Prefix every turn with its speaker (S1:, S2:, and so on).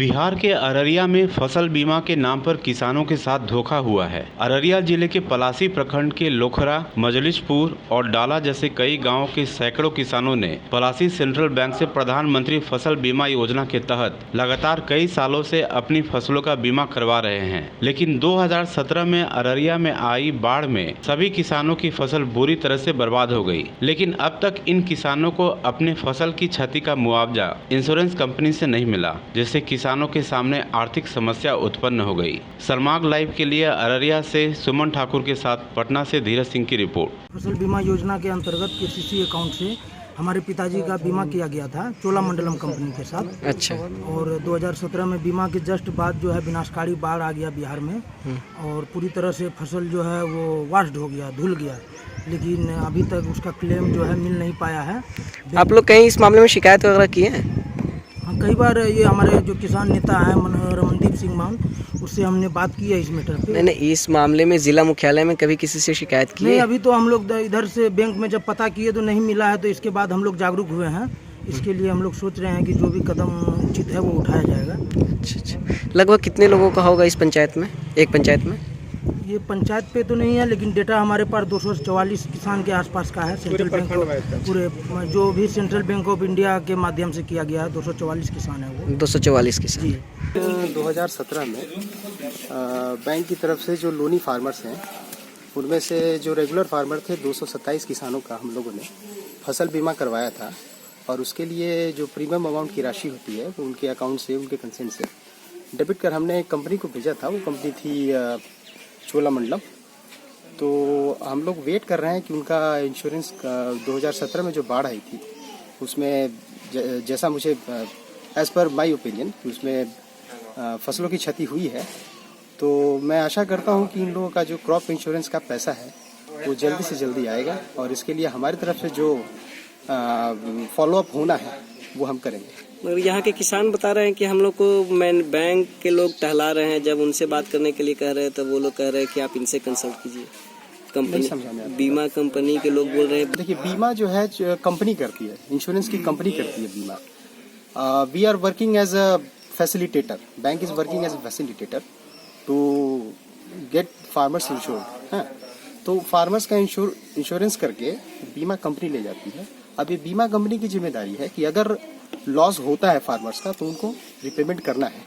S1: बिहार के अररिया में फसल बीमा के नाम पर किसानों के साथ धोखा हुआ है। अररिया जिले के पलासी प्रखंड के लोखरा, मजलिसपुर और डाला जैसे कई गांवों के सैकड़ों किसानों ने पलासी सेंट्रल बैंक से प्रधानमंत्री फसल बीमा योजना के तहत लगातार कई सालों से अपनी फसलों का बीमा करवा रहे हैं। लेकिन 2017 में अररिया में आई बाढ़ में सभी किसानों की फसल बुरी तरह से बर्बाद हो गई। लेकिन अब तक इन किसानों को अपने फसल की क्षति का मुआवजा इंश्योरेंस कंपनी से नहीं मिला, जिससे किसानों के सामने आर्थिक समस्या उत्पन्न हो गई। सलमाग लाइव के लिए अररिया से सुमन ठाकुर के साथ पटना से धीरज सिंह की रिपोर्ट।
S2: फसल बीमा योजना के अंतर्गत केसीसी अकाउंट से हमारे पिताजी का बीमा किया गया था चोलामंडलम कंपनी के साथ।
S3: अच्छा।
S2: और 2017 में बीमा के जस्ट बाद जो है विनाशकारी बाढ़ आ गया बिहार में और पूरी तरह से फसल जो है वो वाश्ड हो गया, धुल गया। लेकिन अभी तक उसका क्लेम जो है मिल नहीं पाया है।
S3: आप लोग कहीं इस मामले में शिकायत वगैरह किए हैं?
S2: हाँ, कई बार ये हमारे जो किसान नेता हैं रमनदीप सिंह मान, उससे हमने बात की है इस मैटर पे।
S3: मैंने इस मामले में जिला मुख्यालय में कभी किसी से शिकायत की
S2: नहीं,
S3: है?
S2: अभी तो हम लोग इधर से बैंक में जब पता किए तो नहीं मिला है, तो इसके बाद हम लोग जागरूक हुए हैं। इसके लिए हम लोग सोच रहे हैं कि जो भी कदम उचित है वो उठाया जाएगा।
S3: अच्छा। लगभग कितने लोगों का होगा इस पंचायत में, एक पंचायत में?
S2: ये पंचायत पे तो नहीं है, लेकिन डेटा हमारे पास 244 किसान के आसपास का है। सेंट्रल बैंक पूरे जो भी सेंट्रल बैंक ऑफ इंडिया के माध्यम से किया गया है, 244 किसान है वो।
S3: 244 किसान।
S4: 2017 में बैंक की तरफ से जो लोनी फार्मर्स हैं, उनमें से जो रेगुलर फार्मर थे 227 किसानों का हम लोगों ने फसल बीमा करवाया था। और उसके लिए जो प्रीमियम अमाउंट की राशि होती है वो उनके अकाउंट से, उनके कंसेंट से डेबिट कर हमने एक कंपनी को भेजा था। वो कंपनी थी चोलामंडलम। तो हम लोग वेट कर रहे हैं कि उनका इंश्योरेंस 2017 में जो बाढ़ आई थी उसमें जैसा मुझे एज पर माय ओपिनियन कि उसमें फसलों की क्षति हुई है। तो मैं आशा करता हूं कि इन लोगों का जो क्रॉप इंश्योरेंस का पैसा है वो जल्दी से जल्दी आएगा और इसके लिए हमारी तरफ से जो फॉलोअप होना है वो हम करेंगे।
S3: मगर यहाँ के किसान बता रहे हैं कि हम लोग को बैंक के लोग टहला रहे हैं। जब उनसे बात करने के लिए कह रहे हैं तो वो लोग कह रहे हैं कि आप इनसे कंसल्ट कीजिए। कंपनी, बीमा कंपनी के लोग बोल रहे हैं।
S4: देखिए, बीमा जो है कंपनी करती है, इंश्योरेंस की कंपनी करती है बीमा। We are working as a facilitator, bank is working as a facilitator to get farmers insured. हाँ, तो फार्मर्स का इंश्योरेंस करके बीमा कंपनी ले जाती है। अब ये बीमा कंपनी की जिम्मेदारी है कि अगर लॉस होता है फार्मर्स का तो उनको रिपेमेंट करना है।